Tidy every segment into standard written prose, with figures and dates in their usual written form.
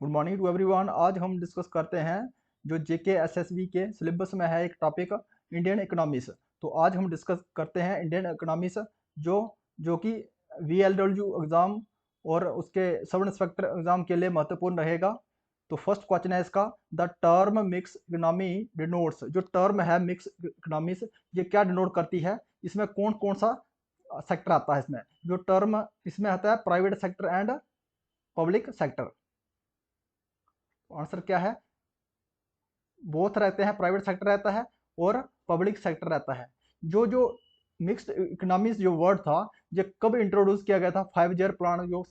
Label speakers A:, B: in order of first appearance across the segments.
A: Good morning to everyone. आज हम discuss करते हैं जो जेके एसएसबी के सिलेबस में है एक टॉपिक इंडियन इकोनॉमिक्स। तो आज हम डिस्कस करते हैं इंडियन इकोनॉमिक्स जो जो कि वीएलडब्ल्यू एग्ज़ाम और उसके सब इंस्पेक्टर एग्ज़ाम के लिए महत्वपूर्ण रहेगा। तो फर्स्ट क्वेश्चन है इसका, the term mix economy denotes. जो टर्म है मिक्स इकोनॉमिक्स, ये क्या डिनोट करती है? इसमें कौन कौन सा सेक्टर आता है? इसमें जो टर्म इसमें आता है private sector and public sector. Answer क्या है? बोथ रहते हैं, प्राइवेट सेक्टर रहता है और पब्लिक सेक्टर रहता है। जो जो मिक्स्ड इकोनॉमिक्स जो वर्ड था, ये कब इंट्रोड्यूस किया गया था? 5 ईयर प्लान, जो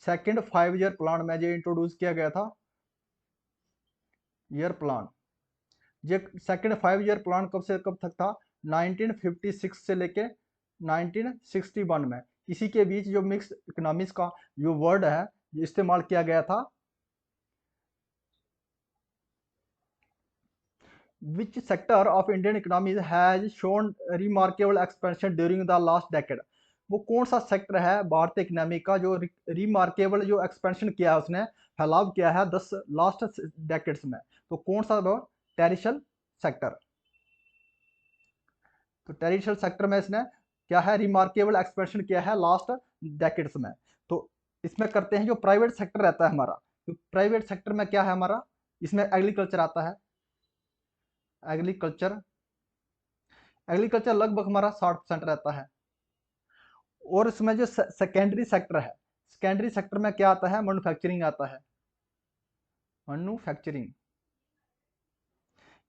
A: सेकंड 5 ईयर प्लान में ये इंट्रोड्यूस किया गया था। ईयर प्लान, ये सेकंड 5 ईयर प्लान कब से कब तक था? 1956 से लेके 1961 में। इसी के बीच जो मिक्स्ड इकोनॉमिक्स का जो वर्ड है ये इस्तेमाल किया गया था। Which sector of Indian economy has shown remarkable expansion during the last decade? वो कौन सा सेक्टर है भारतीय इकोनॉमी का जो रिमार्केबल जो एक्सपेंशन किया है, उसने फैलाव किया है 10 लास्ट डेकेड्स में? तो कौन सा वो? Terrestrial sector. तो टेरिशियल सेक्टर में इसने क्या है? रिमार्केबल एक्सपेंशन किया है लास्ट डेकेड्स में। तो इसमें करते हैं जो प्राइवेट सेक्टर रहता है हमारा। तो प्राइवेट सेक्टर में क्या है हमारा? इसमें एग्रीकल्चर आता है। एग्रीकल्चर एग्रीकल्चर लगभग हमारा 60% रहता है। और इसमें जो सेकेंडरी सेक्टर है, सेकेंडरी सेक्टर में क्या आता है? मैन्युफैक्चरिंग आता है। मैन्युफैक्चरिंग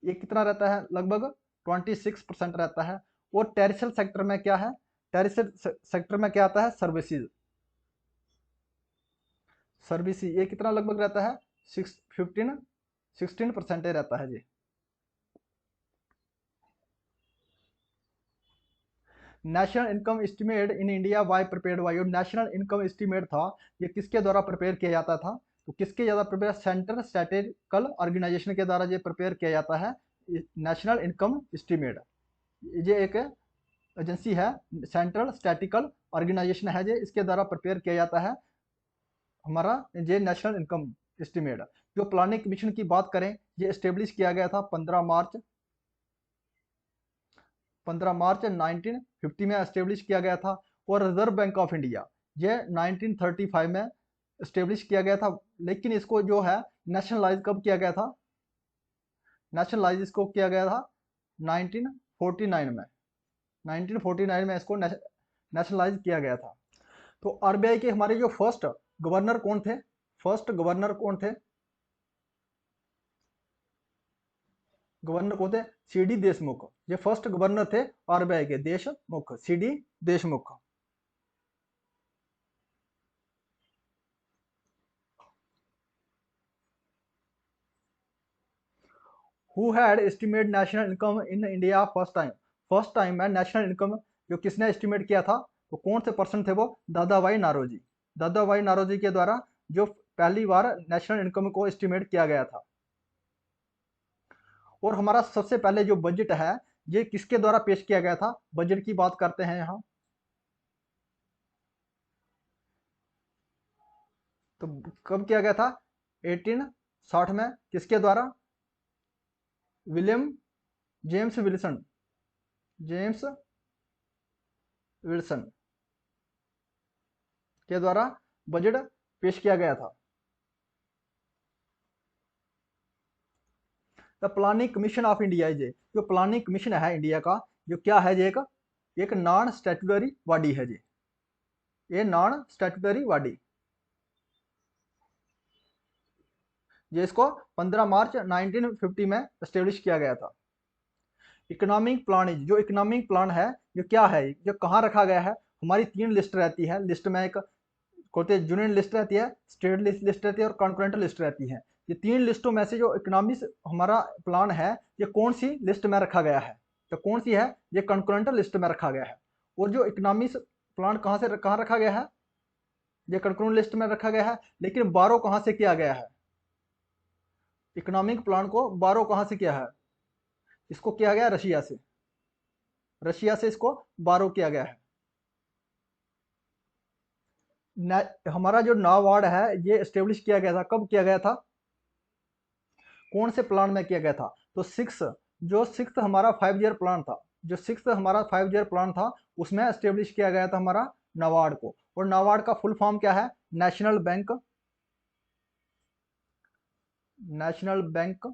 A: ये कितना रहता है? लगभग 26% रहता है। और टेरिशियल सेक्टर में क्या है? टेरिशियल सेक्टर में क्या आता है? सर्विसेज। सर्विसेज ये कितना लगभग रहता है? 16% रहता है जी। National income estimate in India why prepared by? National income estimate था, ये किसके द्वारा प्रिपेयर किया जाता था? तो किसके द्वारा प्रिपेयर? सेंट्रल स्टैटिस्टिकल ऑर्गेनाइजेशन के द्वारा ये प्रिपेयर किया जाता है। नेशनल इनकम एस्टिमेट ये एक एजेंसी है, सेंट्रल स्टैटिस्टिकल ऑर्गेनाइजेशन है, ये इसके द्वारा प्रिपेयर किया जाता है हमारा ये नेशनल इनकम एस्टिमेट। जो प्लानिंग कमीशन की बात करें, ये एस्टेब्लिश किया गया था 15 मार्च 1950 में एस्टेब्लिश किया गया था। और रिजर्व बैंक ऑफ इंडिया ये 1935 में एस्टेब्लिश किया गया था। लेकिन इसको जो है नेशनलाइज कब किया गया था? नेशनलाइज इसको किया गया था 1949 में। 1949 में इसको नेशनलाइज किया गया था। तो आरबीआई के हमारे जो फर्स्ट गवर्नर कौन थे? फर्स्ट गवर्नर कौन थे? गवर्नर कौन थे? सीडी देशमुख। ये फर्स्ट गवर्नर थे आरबीआई के, Deshmukh, CD Deshmukh. Who had estimate national income in India first time? First time में नेशनल इनकम जो किसने एस्टिमेट किया था? तो कौन से पर्सन थे वो? दादा भाई नारोजी। दादा भाई नारोजी के द्वारा जो पहली बार नेशनल इनकम को एस्टिमेट किया गया था। और हमारा सबसे पहले जो बजट है ये किसके द्वारा पेश किया गया था? बजट की बात करते हैं यहाँ। तो कब किया गया था? 1860 में। किसके द्वारा? William James Wilson. James Wilson के द्वारा बजट पेश किया गया था। The planning commission of India जे, जो प्लानिंग कमीशन है इंडिया का, जो क्या है? ये एक नॉन स्टैट्यूटरी बॉडी है जी। ये नॉन स्टैट्यूटरी बॉडी, ये इसको 15 मार्च 1950 में एस्टेब्लिश किया गया था। इकोनॉमिक प्लान, जो इकोनॉमिक प्लान है जो क्या है, जो कहाँ रखा गया है? हमारी 3 लिस्ट रहती है। लिस्ट में एक कहते हैं यूनियन लिस्ट रहती है, स्टेट लिस्ट रहती है और कॉन्करेंट लिस्ट रहती है। ये 3 लिस्टों में से जो इकोनॉमिक्स हमारा प्लान है ये कौन सी लिस्ट में रखा गया है? तो कौन सी है? ये कॉन्करेंट लिस्ट में रखा गया है। और जो इकोनॉमिक्स प्लान कहाँ रखा गया है? ये कॉन्करेंट लिस्ट में रखा गया है। लेकिन बारो कहाँ से किया गया है? इकोनॉमिक प्लान को बारो कहाँ से किया है? इसको किया गया रशिया से। रशिया से इसको बारो किया गया है। हमारा जो नाबार्ड है ये एस्टेब्लिश किया गया था, कब किया गया था, कौन से प्लान में किया गया था? तो सिक्स हमारा 5 ईयर प्लान था, जो सिक्स हमारा 5 ईयर प्लान था उसमें एस्टेब्लिश किया गया था हमारा नाबार्ड को। और नाबार्ड का फुल फॉर्म क्या है? National bank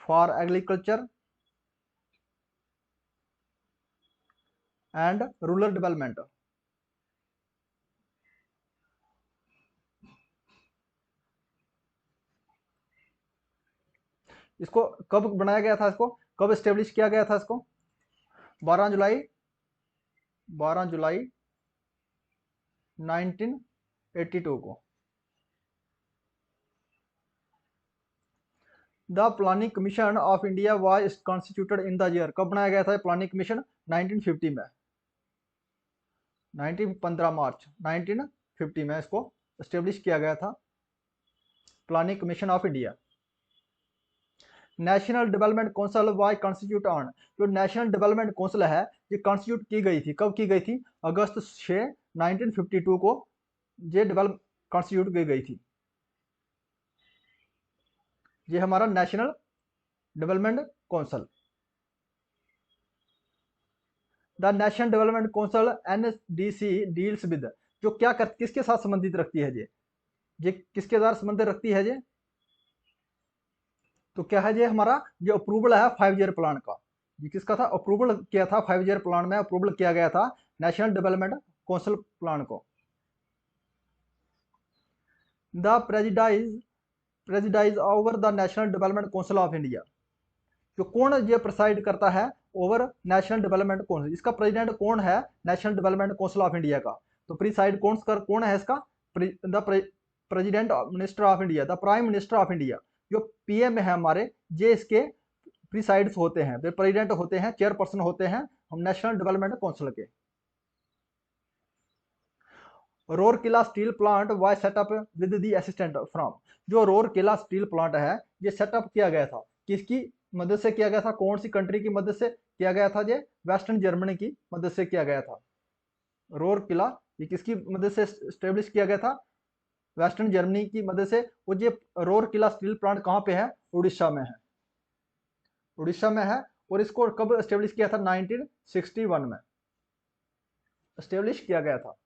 A: for agriculture and rural development. इसको कब बनाया गया था, इसको कब एस्टेब्लिश किया गया था? इसको 12 जुलाई 1982 को। The planning commission of India was constituted in the year, कब बनाया गया था प्लानिंग कमीशन? 1950 में, 15 मार्च 1950 में इसको एस्टेब्लिश किया गया था, planning commission of India. National development council was constitute on, जो नेशनल डेवलपमेंट काउंसिल है ये कॉन्स्टिट्यूट की गई थी, कब की गई थी? अगस्त 6 1952 को ये डेवलप कॉन्स्टिट्यूट की गई थी। ये हमारा national development council. The national development council NDC deals with, जो क्या कर किसके साथ संबंधित रखती है? ये किसके साथ संबंध रखती है? ये तो क्या है, ये हमारा जो अप्रूवल है 5 ईयर प्लान का, ये किसका था? अप्रूवल किया था 5 ईयर प्लान में, अप्रूवल किया गया था नेशनल डेवलपमेंट काउंसिल प्लान को। The presides over the national development council of India, जो कौन ये प्रिसाइड करता है ओवर नेशनल डेवलपमेंट काउंसिल, इसका प्रेसिडेंट कौन है national development council of India का? तो प्रिसाइड कौन है इसका? The president minister of India, the prime minister of India, जो पीएम है हमारे, ये इसके प्रिसाइड्स होते हैं, प्रेसिडेंट होते हैं, चेयरपर्सन होते हैं हम नेशनल डेवलपमेंट काउंसिल के। Rourkela steel plant was set up with the assistant from, जो रोरकेला स्टील प्लांट है ये सेटअप किया गया था, किसकी मदद से किया गया था? कौन सी कंट्री की मदद से किया गया था? ये वेस्टर्न जर्मनी की मदद से किया गया था। रोरकेला ये किसकी मदद से स्टेब्लिश किया गया था? वेस्टर्न जर्मनी की मदद से। और ये रोरकेला स्टील प्लांट कहाँ पे है? उड़ीसा में है, उड़ीसा में है। और इसको कब स्टेब्लिश किया था? 1961 में स्टेब्लिश किया गया था।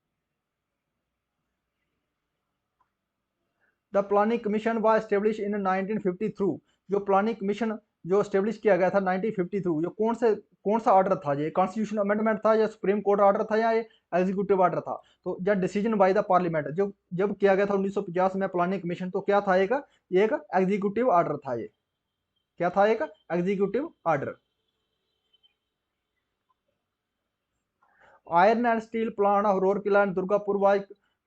A: The planning commission was establish in 1953, जो प्लानिंग कमीशन जो एस्टेब्लिश किया गया था 1953, जो कौन सा ऑर्डर था? ये कॉन्स्टिट्यूशन अमेंडमेंट था या सुप्रीम कोर्ट ऑर्डर था या ये एग्जीक्यूटिव ऑर्डर था? तो या डिसीजन बाय द पार्लियामेंट, जो जब किया गया था 1950 में प्लानिंग कमीशन, तो क्या था? एक एग्जीक्यूटिव ऑर्डर था। ये क्या था? एक executive order. Iron and steel plant of Rourkela and Durgapur was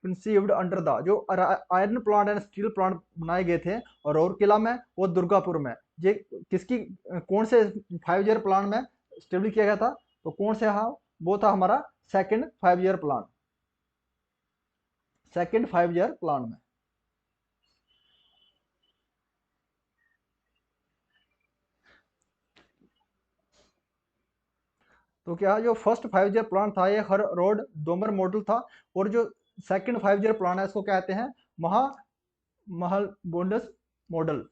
A: conceived under the, जो iron plant and steel plant बनाए गए थे और रोरकेला में और दुर्गापुर में, ये किसकी कौन से 5 ईयर प्लान में स्टेब्लिश किया गया था? तो कौन से? हाँ, वो था हमारा second 5 year plan, second 5 year plan में। तो क्या जो फर्स्ट 5 ईयर प्लान था ये हर रोड डोमर मॉडल था, और जो सेकंड 5 ईयर प्लान है इसको कहते हैं Mahalanobis model.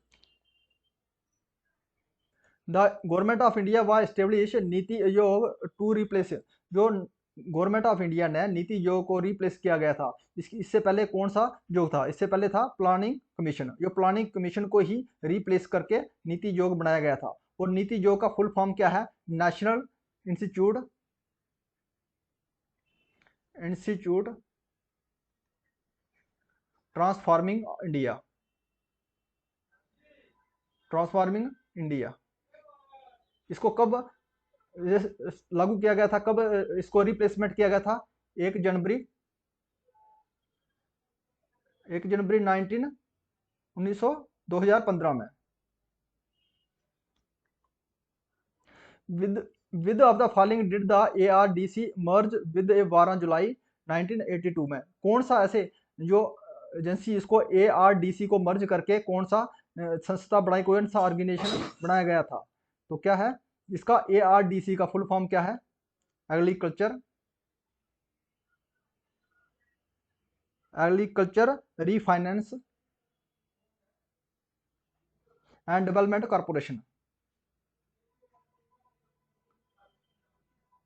A: The government of India was establish NITI Aayog to replace, जो गवर्नमेंट ऑफ इंडिया ने नीति आयोग को रिप्लेस किया गया था। इससे पहले कौन सा योग था? इससे पहले था प्लानिंग कमीशन, जो प्लानिंग कमीशन को ही रिप्लेस करके नीति आयोग बनाया गया था। और नीति आयोग का फुल फॉर्म क्या है? National institute institute transforming India, transforming India. इसको कब लागू किया गया था? कब इसको रिप्लेसमेंट किया गया था? 1 जनवरी 1 जनवरी 2015 में। With of the following did the ARDC merge with 12 जुलाई 1982 में, कौन सा ऐसे जो एजेंसी इसको ARDC को मर्ज करके कौन सा संस्था बनाई, कौन सा ऑर्गेनाइजेशन बनाया गया था? तो क्या है इसका? ARDC का फुल फॉर्म क्या है? Agriculture agriculture refinance and development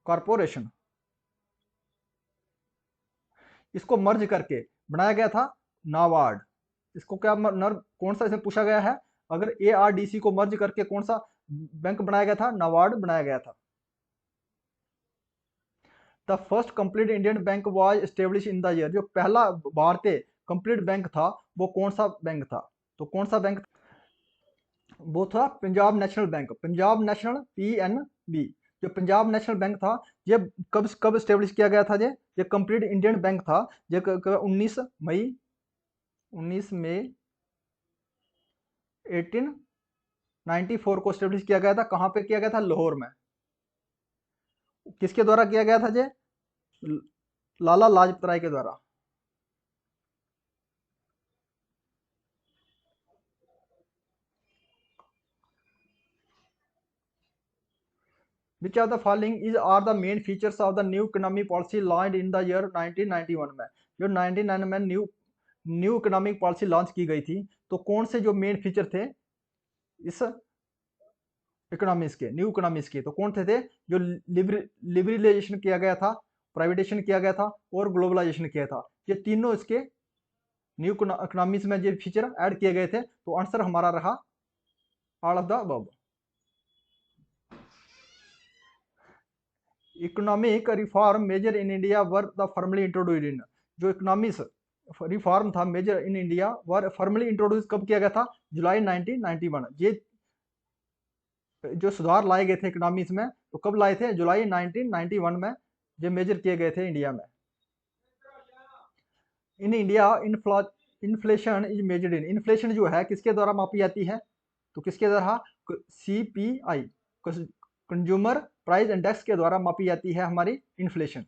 A: corporation इसको मर्ज करके बनाया गया था नाबार्ड। इसको क्या कौन सा इसमें पूछा गया है, अगर ARDC को मर्ज करके कौन सा बैंक बनाया गया था, नाबार्ड बनाया गया था। The first complete Indian bank was establish in the year, जो पहला भारतीय कंप्लीट बैंक था वो कौन सा बैंक था, तो कौन सा बैंक, वो था Punjab national bank, Punjab national PNB। जो पंजाब नेशनल बैंक था ये कब कब एस्टेब्लिश किया गया था, ये कंप्लीट इंडियन बैंक था। ये 19 मई 1894 को एस्टेब्लिश किया गया था। कहाँ पे किया गया था, लाहौर में। किसके द्वारा किया गया था ये, लाला लाजपत राय के द्वारा। Which of the following is are the main features of the new economic policy launched in the year 1991 में, जो 1999 में न्यू इकोनॉमिक पॉलिसी लॉन्च की गई थी, तो कौन से जो मेन फीचर थे इस इकोनॉमिक्स के, न्यू इकोनॉमिक्स के, तो कौन थे जो लिबरलाइजेशन किया गया था, प्राइवेटेशन किया गया था और ग्लोबलाइजेशन किया था। ये तीनों इसके न्यू इकोनॉमिक्स में जो फीचर ऐड किए गए थे, तो आंसर हमारा रहा all of the above. Economic reform major in India were the formally introduced in, जो इकोनॉमिक्स रिफॉर्म था major in India were formally introduce कब किया गया था, जुलाई 1991। ये जो सुधार लाए गए थे इकोनॉमिक्स में, तो कब लाए थे, जुलाई 1991 में जो मेजर किए गए थे इंडिया में। In India inflation is measured in, inflation जो है किसके द्वारा मापी जाती है, तो किसके द्वारा, CPI कंज्यूमर प्राइस इंडेक्स के द्वारा मापी जाती है हमारी inflation.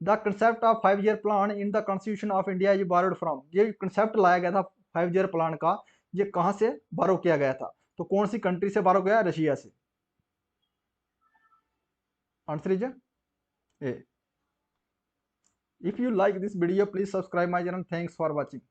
A: The concept of 5 year plan in the constitution of India is borrowed from, ये कंसेप्ट लाया गया था 5 ईयर प्लान का, ये कहां से बारो किया गया था, तो कौन सी कंट्री से बारो गया, रशिया से। Answer is a. If you like this video please subscribe my channel. Thanks for watching.